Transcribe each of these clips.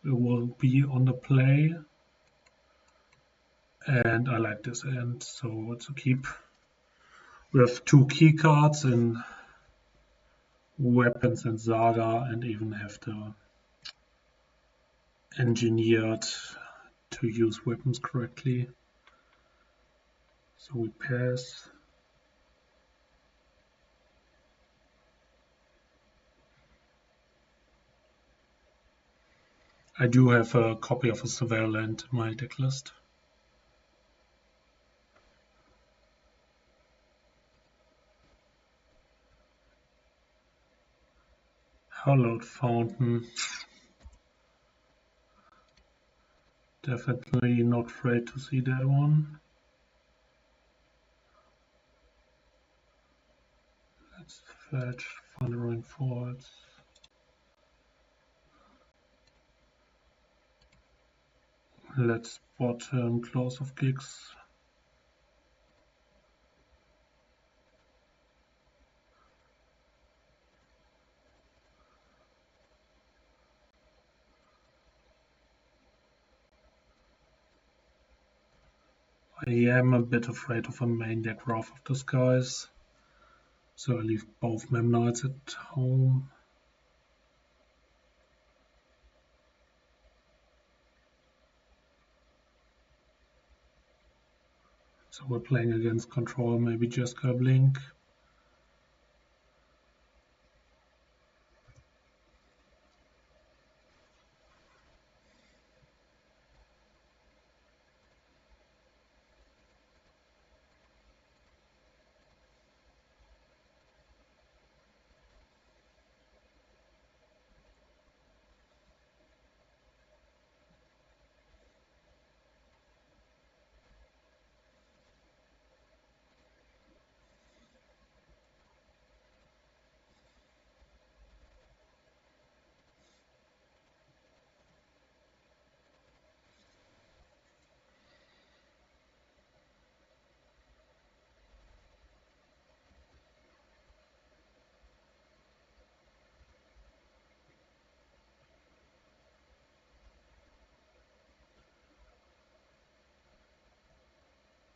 it will be on the play. And I like this end, so it's a keep. We have 2 key cards in weapons and saga, and even have the engineered to use weapons correctly. So we pass. I do have a copy of a Surveyor Land in my deck list. Hallowed Fountain. Definitely not afraid to see that one. Let's fetch Thundering Forts. Let's bottom Claws of Gigs. I am a bit afraid of a main deck Wrath of the Skies, so I leave both Mem Knights at home. So we're playing against control, maybe just Blink.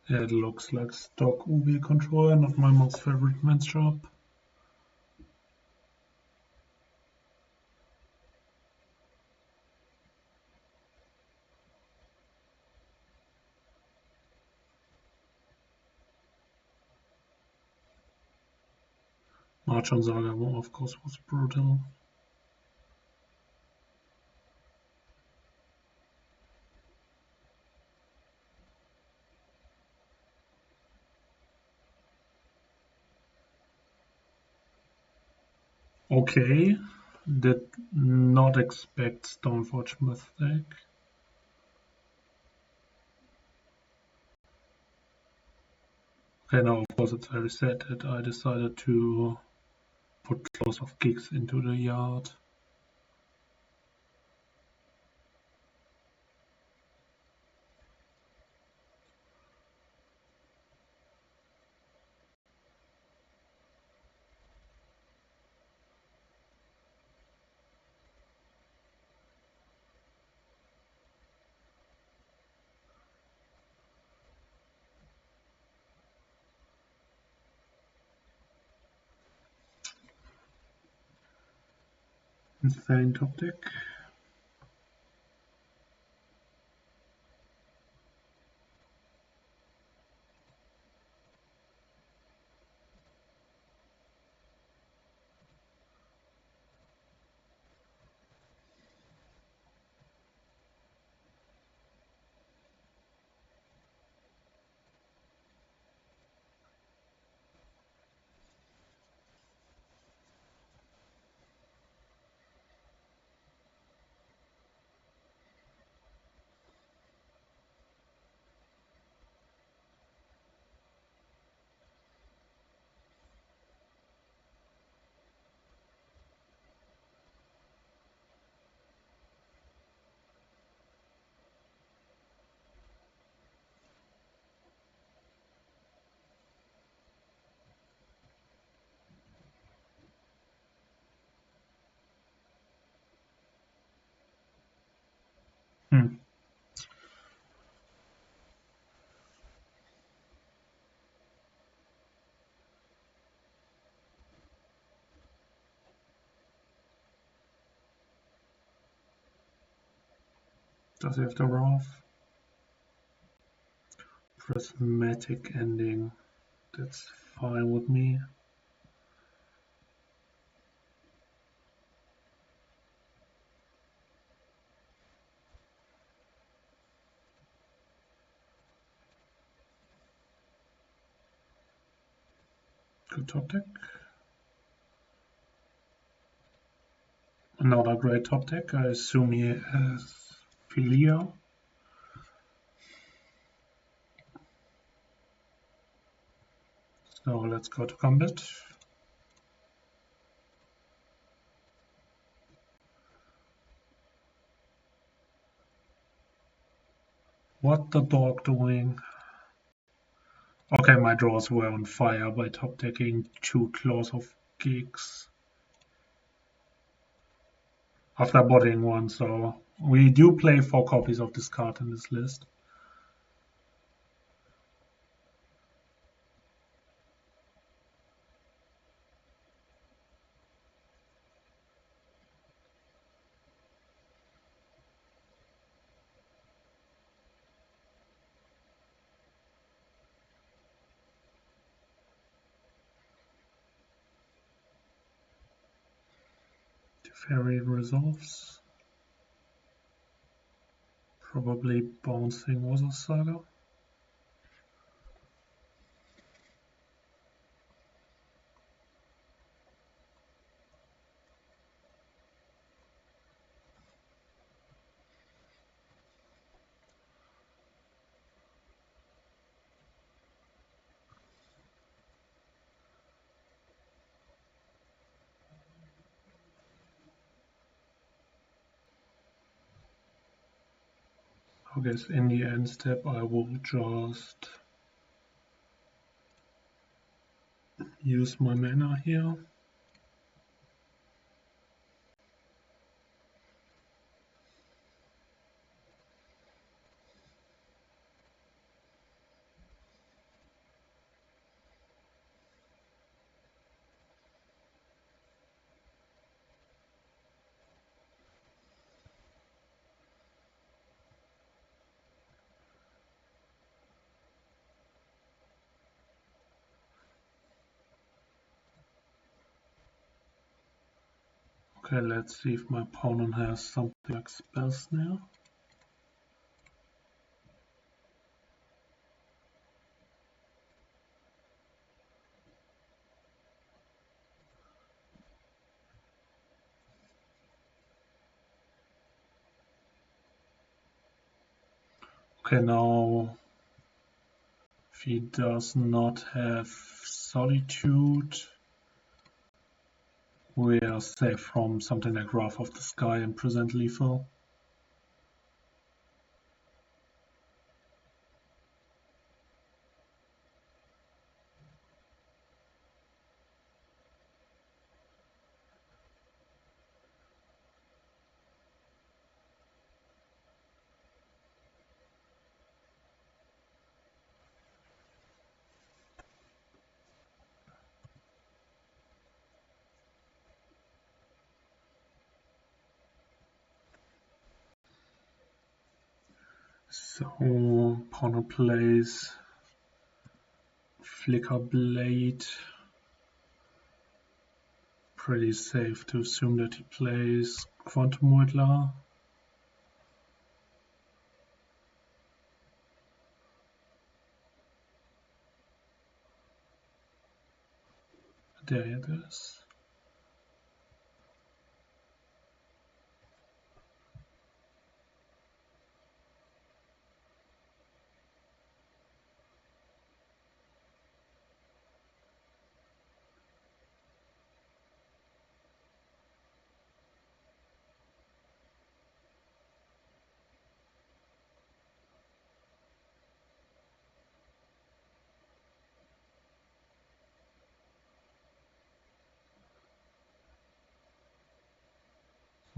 It looks like stock UV controller, not my most favorite matchup. March on Saga, of course, was brutal. Okay, did not expect Stoneforge Mythic. Okay, now of course it's very sad that I decided to put Claws of Gigs into the yard. Insane top deck. Hmm. Does he have the Wrath? Prismatic ending. That's fine with me. Good top deck. Another great top deck. I assume he has Philia. So let's go to combat. What the dog doing? Okay, my draws were on fire by top decking 2 Claws of Gigs after bodying one, so we do play 4 copies of this card in this list. The Fairy resolves. Probably bouncing Water Saga. I guess in the end step I will just use my mana here. Okay, let's see if my opponent has something like Spell Snare. Okay, now if he does not have Solitude, we are safe from something like Wrath of the Sky and Present Lethal. So opponent plays Flicker Blade. Pretty safe to assume that he plays Quantum Whittler. There it is.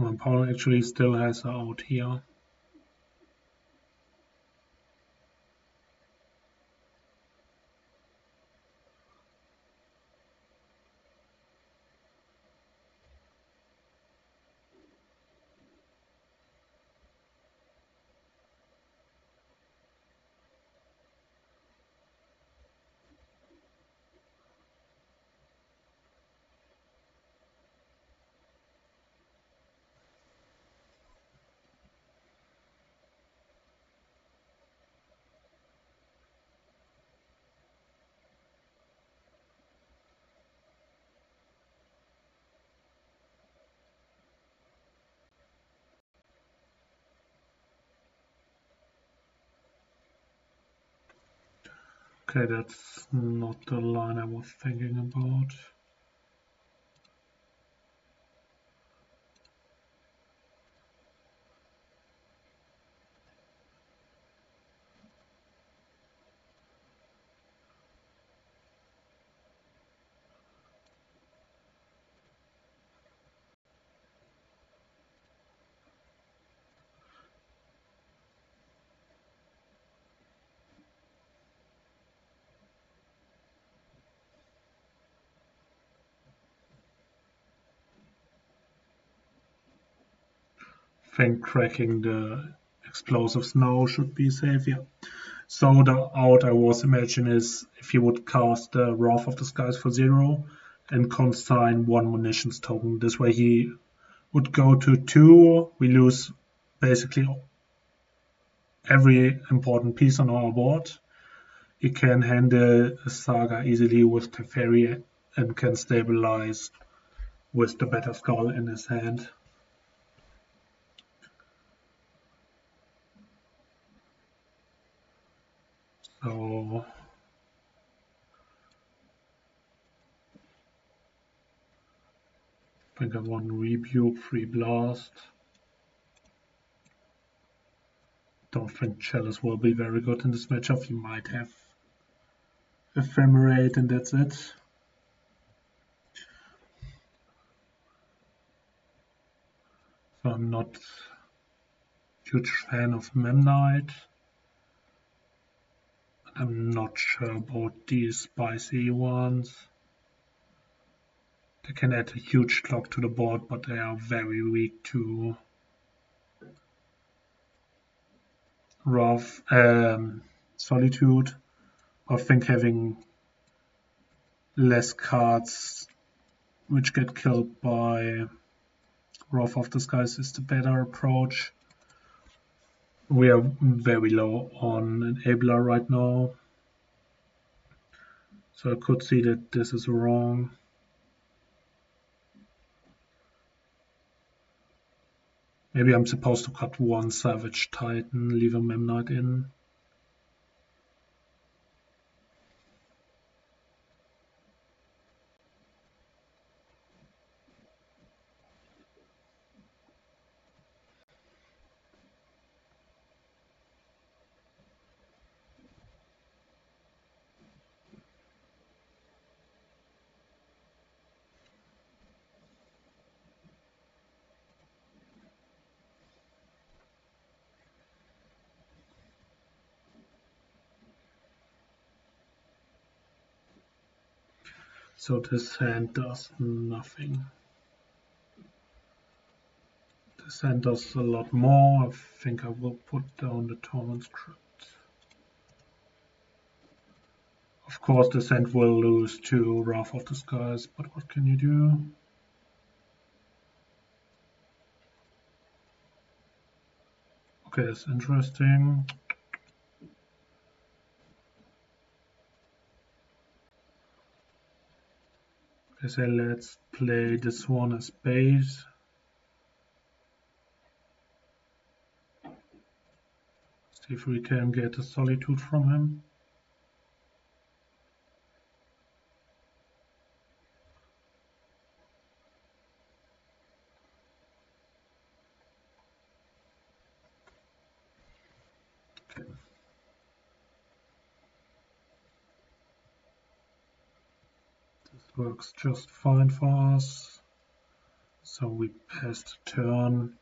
My opponent actually still has her out here. Okay, that's not the line I was thinking about. I think cracking the explosives now should be safe, yeah. So the out I was imagining is if you would cast the Wrath of the Skies for 0 and consign 1 munitions token. This way he would go to 2. We lose basically every important piece on our board. He can handle a Saga easily with Teferi and can stabilize with the Better Skull in his hand. So I think I want Rebuke, Free Blast. Don't think Chalice will be very good in this matchup. He might have Ephemerate and that's it. So I'm not a huge fan of Memnite. I'm not sure about these spicy ones. They can add a huge clock to the board, but they are very weak to Wrath, Solitude. I think having less cards which get killed by Wrath of the Skies is the better approach. We are very low on Enabler right now, so I could see that this is wrong. Maybe I'm supposed to cut 1 Savage Titan, leave a Memnite in. So this hand does nothing. This hand does a lot more. I think I will put down the Torment Script. Of course, this hand will lose to Wrath of the Skies, but what can you do? Okay, that's interesting. I say let's play this one as base. See if we can get a Solitude from him. Okay. This works just fine for us. So we pass the turn.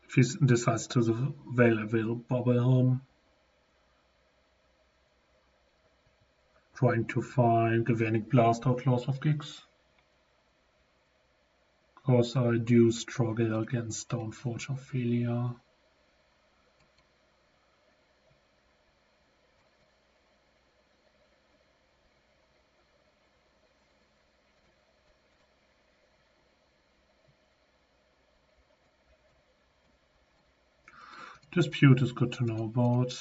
If he decides to veil, I will bubble him. Trying to find Galvanic Blast Outlaws of Gigs. Because I do struggle against Stoneforge Ophelia. Dispute is good to know about.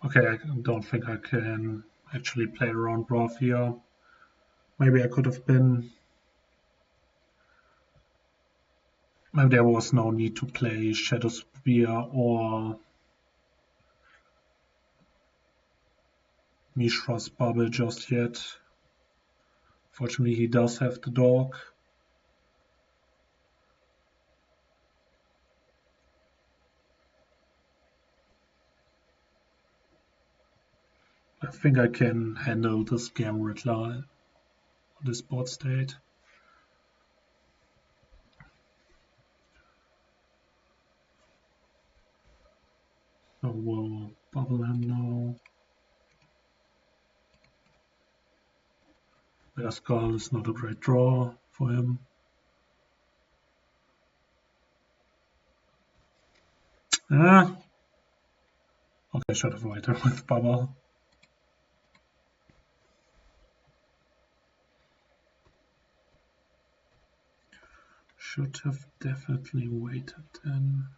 Okay, I don't think I can actually play around Roth here. Maybe I could have been. Maybe there was no need to play Shadow Spear or Mishra's Bubble just yet. Fortunately, he does have the dog. I think I can handle this game Riddler on this board state. So we'll bubble him now. Their skull is not a great draw for him. Ah, okay, should have waited with bubble. Should have definitely waited then.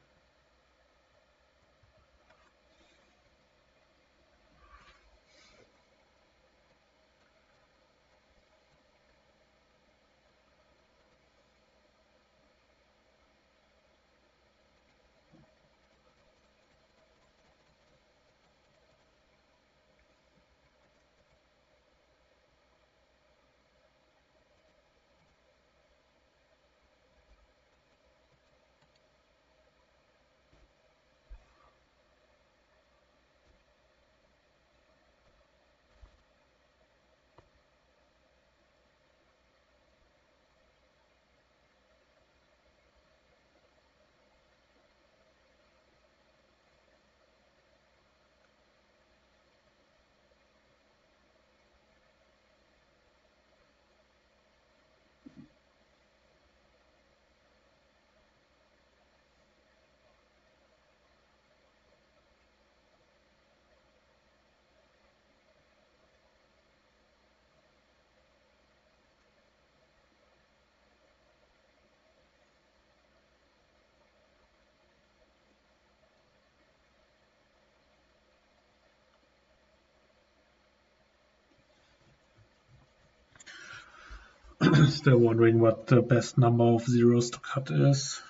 Still wondering what the best number of zeros to cut is.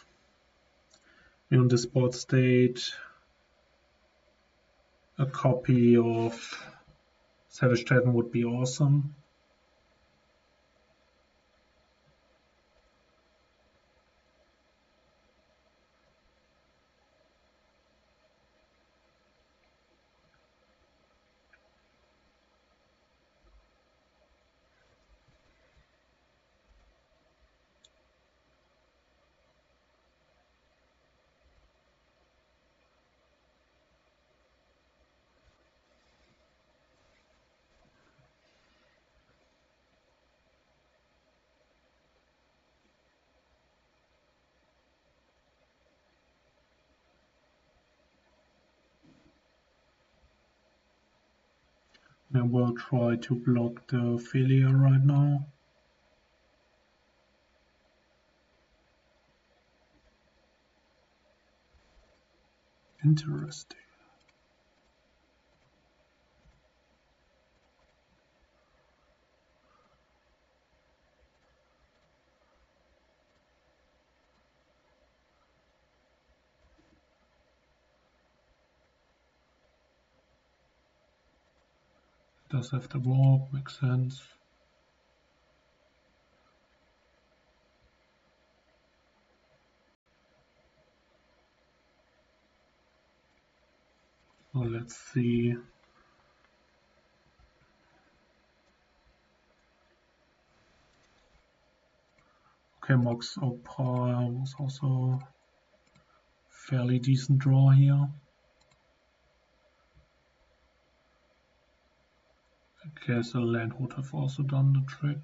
On this board state, a copy of Savage Titan would be awesome. I will try to block the failure right now. Interesting. Does have the walk, makes sense. So let's see. Okay, Mox Opal was also fairly decent draw here. I guess a land would have also done the trick.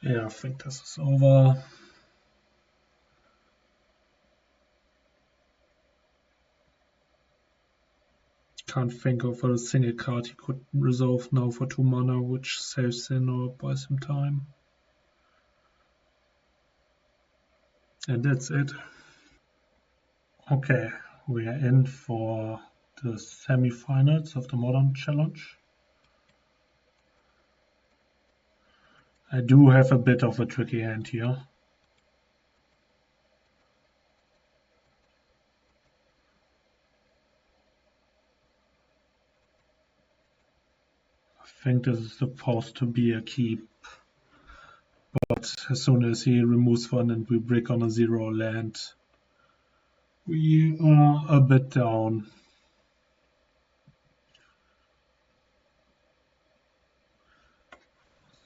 Yeah, I think this is over. Can't think of a single card he could resolve now for 2 mana, which saves him or buys him time. And that's it. Okay, we are in for the semi-finals of the Modern Challenge. I do have a bit of a tricky hand here. I think this is supposed to be a keep, but as soon as he removes one and we brick on a 0 land, we are a bit down.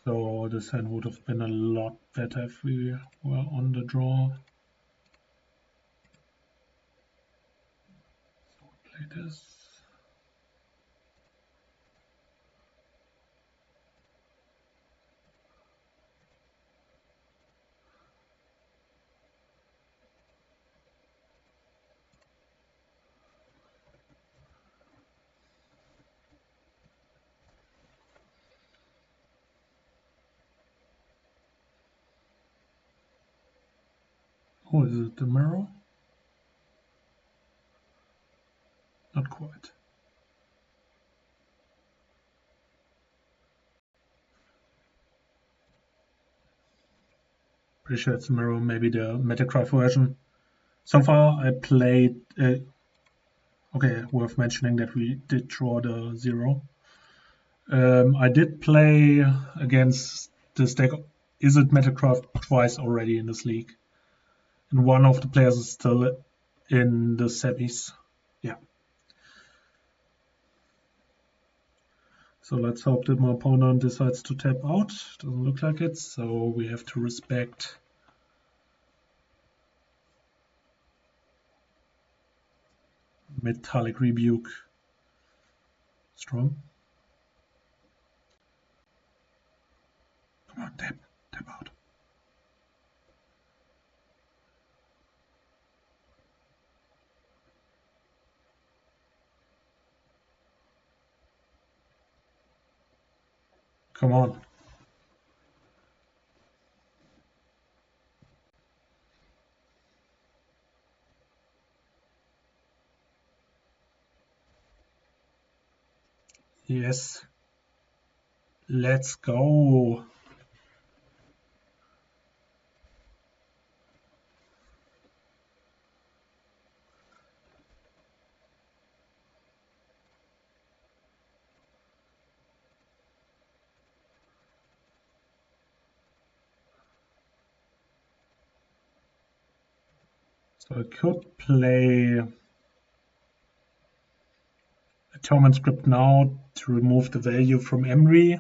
So this hand would have been a lot better if we were on the draw. So play this. Oh, is it the mirror? Not quite. Pretty sure it's the mirror, maybe the Metacraft version. So far, I played. Okay, worth mentioning that we did draw the 0. I did play against this deck. Is it Metacraft twice already in this league? And one of the players is still in the semis. Yeah. So let's hope that my opponent decides to tap out. Doesn't look like it, so we have to respect. Metallic Rebuke. Strong. Come on, tap out. Come on. Yes. Let's go. So I could play a Torment script now to remove the value from Emery,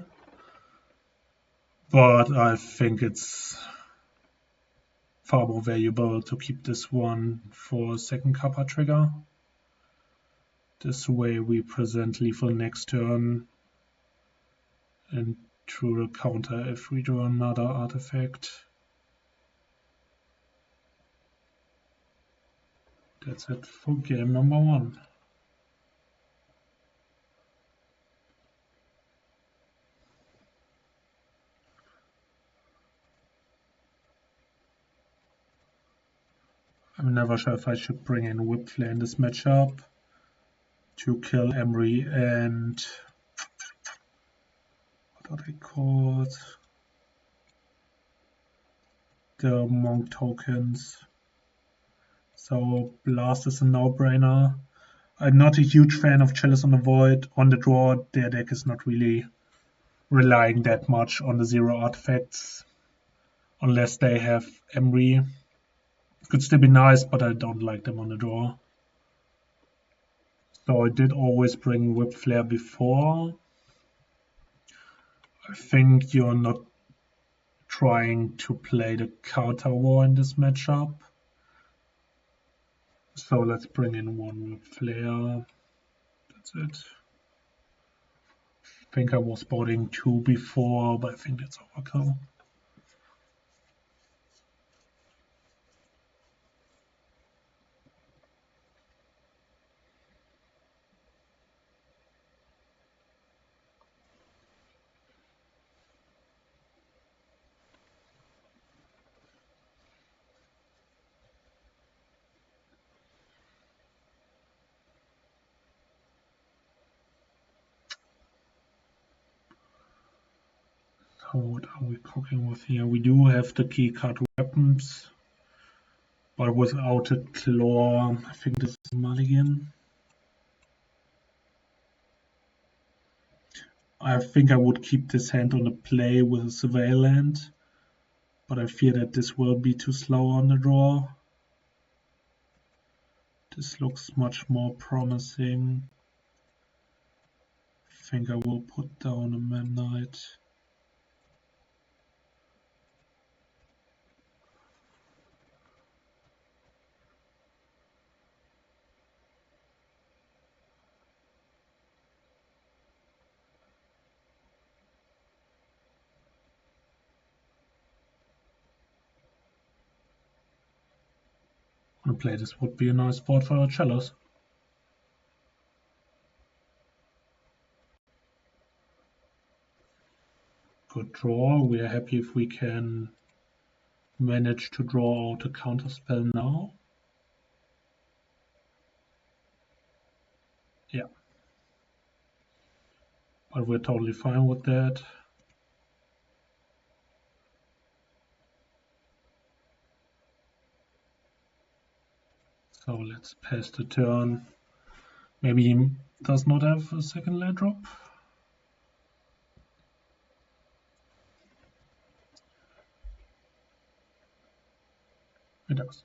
but I think it's far more valuable to keep this one for second Kappa trigger. This way we present lethal next turn and through the counter if we draw another artifact. That's it for game number 1. I'm never sure if I should bring in Whipflare in this matchup to kill Emery and what are they called? The Monk tokens. So Blast is a no-brainer. I'm not a huge fan of Chalice on the Void. On the draw, their deck is not really relying that much on the 0 artifacts. Unless they have Emery. Could still be nice, but I don't like them on the draw. So I did always bring Whip Flare before. I think you're not trying to play the counter war in this matchup. So let's bring in one Whip Flare. That's it. I think I was boarding 2 before, but I think that's overkill. What are we cooking with here? We do have the keycard weapons, but without a claw. I think this is mulligan. I think I would keep this hand on the play with a surveillant, but I fear that this will be too slow on the draw. This looks much more promising. I think I will put down a Memnite. And play this would be a nice board for cellos. Good draw. We are happy if we can manage to draw out a counterspell now. Yeah. But we're totally fine with that. So let's pass the turn. Maybe he does not have a second land drop. It does.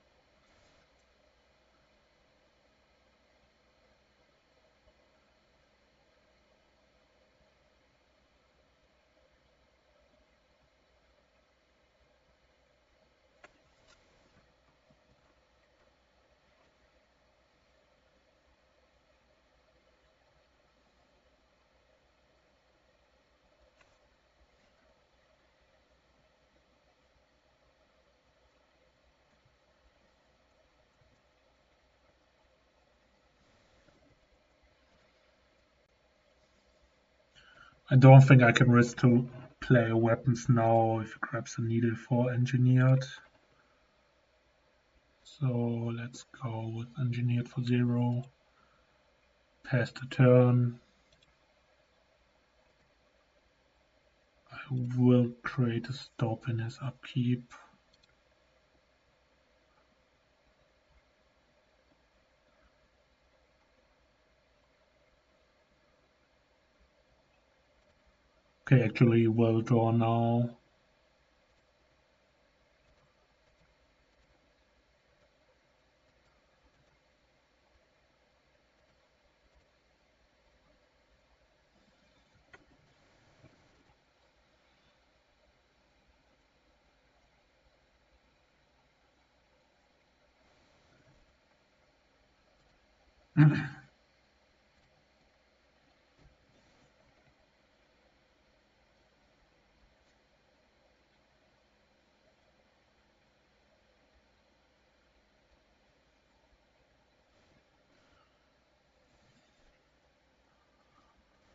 I don't think I can risk to play weapons now if he grabs a needle for engineered. So let's go with engineered for 0. Pass the turn. I will create a stop in his upkeep. Okay, actually will draw now.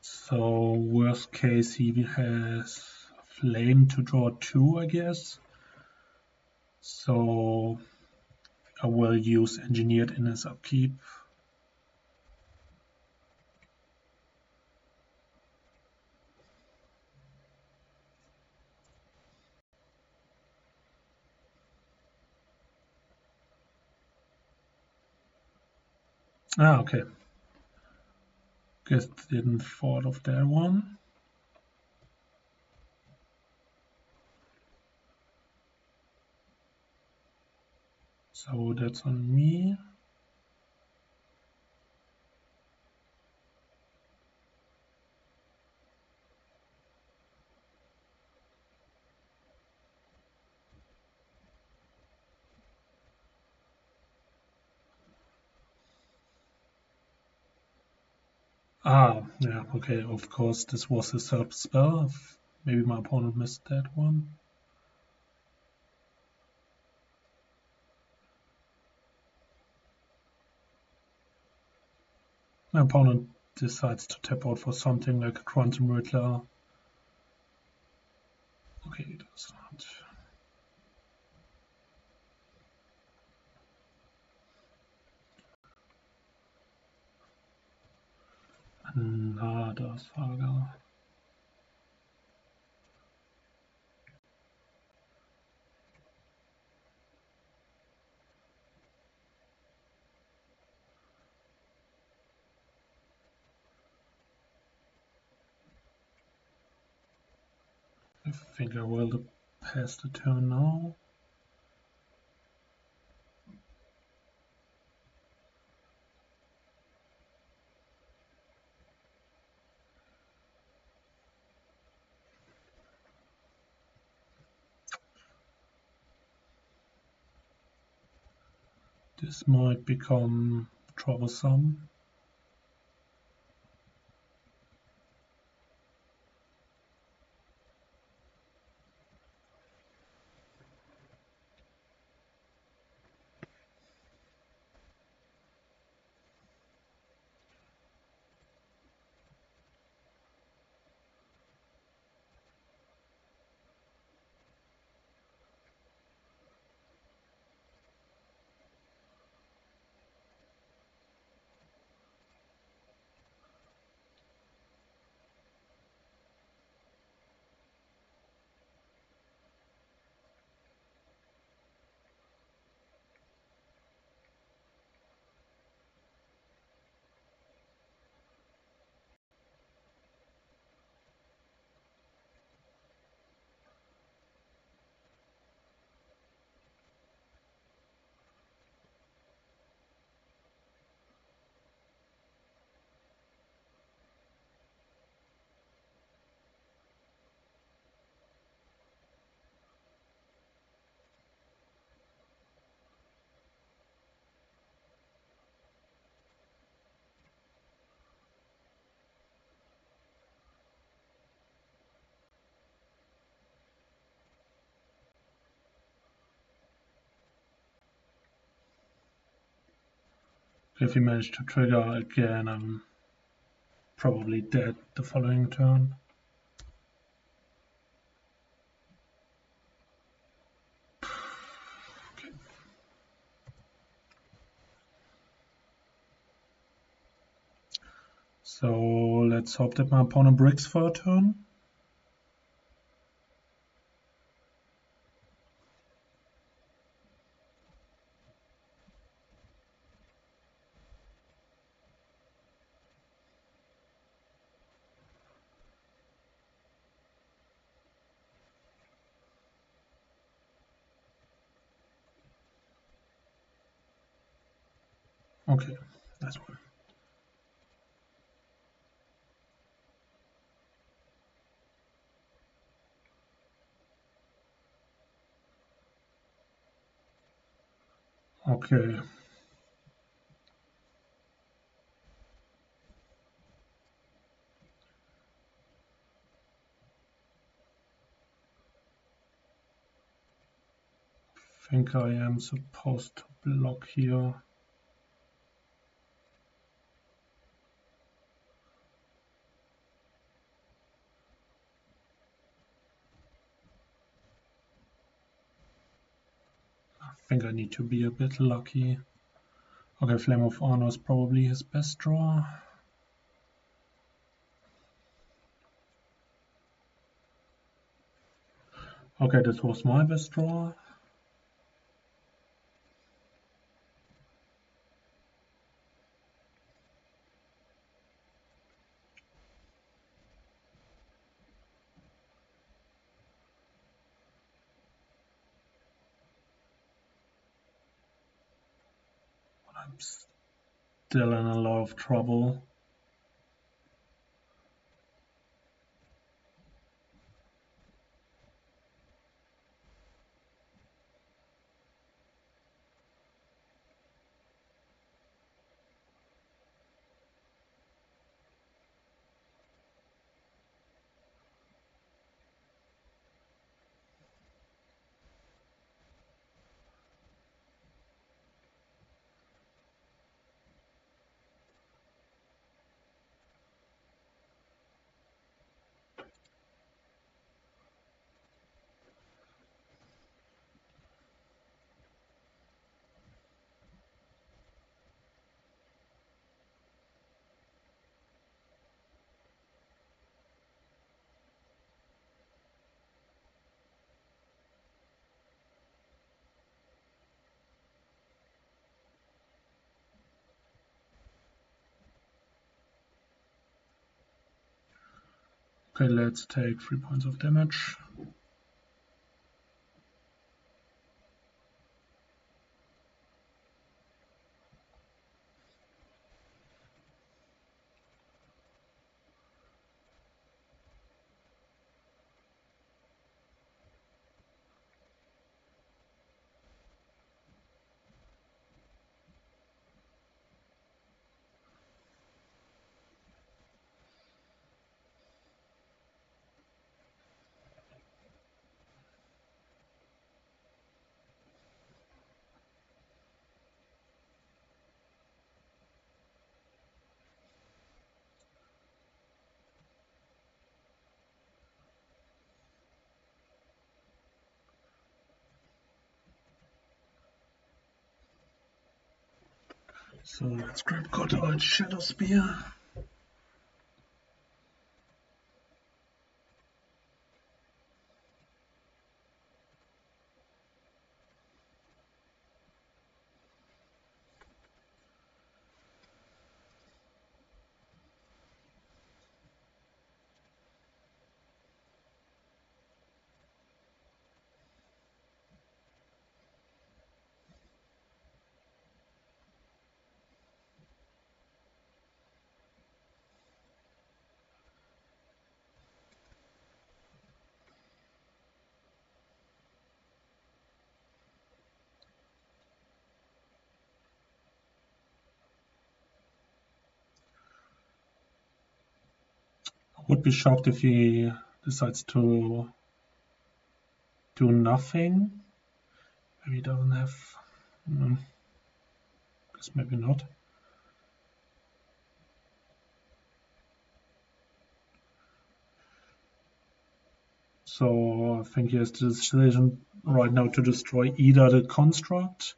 So worst case he has flame to draw 2, I guess. So I will use engineered in his upkeep. Okay. Guess didn't thought of that one. So that's on me. Yeah, okay, of course, this was a third spell. Maybe my opponent missed that one. My opponent decides to tap out for something like a Quantum Riddler. Okay, it does not. Another Saga. I think I will pass the turn now. This might become troublesome. If he managed to trigger again, I'm probably dead the following turn. Okay. So let's hope that my opponent breaks for a turn. Okay, that's one. Okay. Think I am supposed to block here. I think I need to be a bit lucky. Okay, Flame of Honor is probably his best draw. Okay, this was my best draw. I'm still in a lot of trouble. Okay, let's take 3 points of damage. So let's grab good old Shadow Spear. I would be shocked if he decides to do nothing. Maybe he doesn't have. Guess maybe not. So I think he has the decision right now to destroy either the construct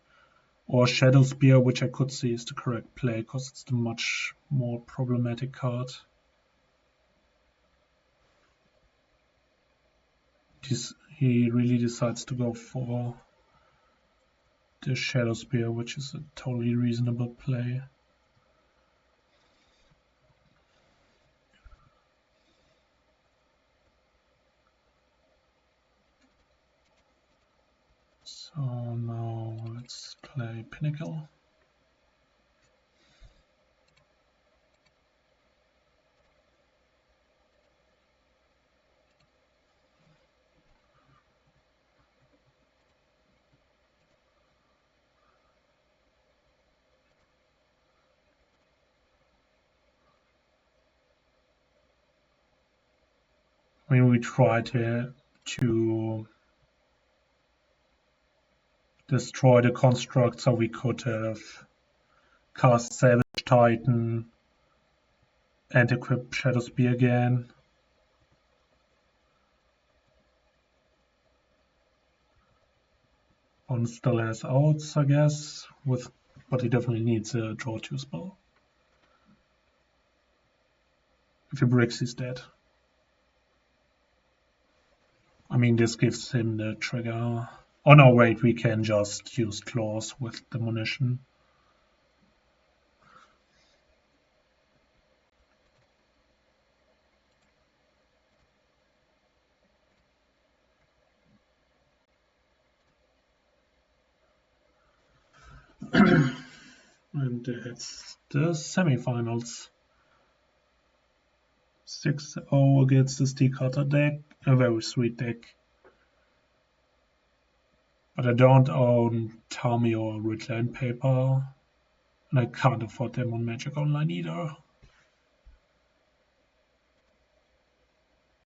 or Shadow Spear, which I could see is the correct play because it's the much more problematic card. He really decides to go for the Shadow Spear, which is a totally reasonable play. So now let's play Pinnacle. I mean, we tried here to destroy the construct, so we could have cast Savage Titan and equip Shadow Spear again. One still has outs, I guess, but he definitely needs a draw 2 spell. If he bricks, he's dead. I mean, this gives him the trigger. Oh no, wait, we can just use claws with demolition. And it's the semifinals. 6-0 against the Steel Cutter deck. A very sweet deck. But I don't own Tommy or Ridland paper. And I can't afford them on Magic Online either.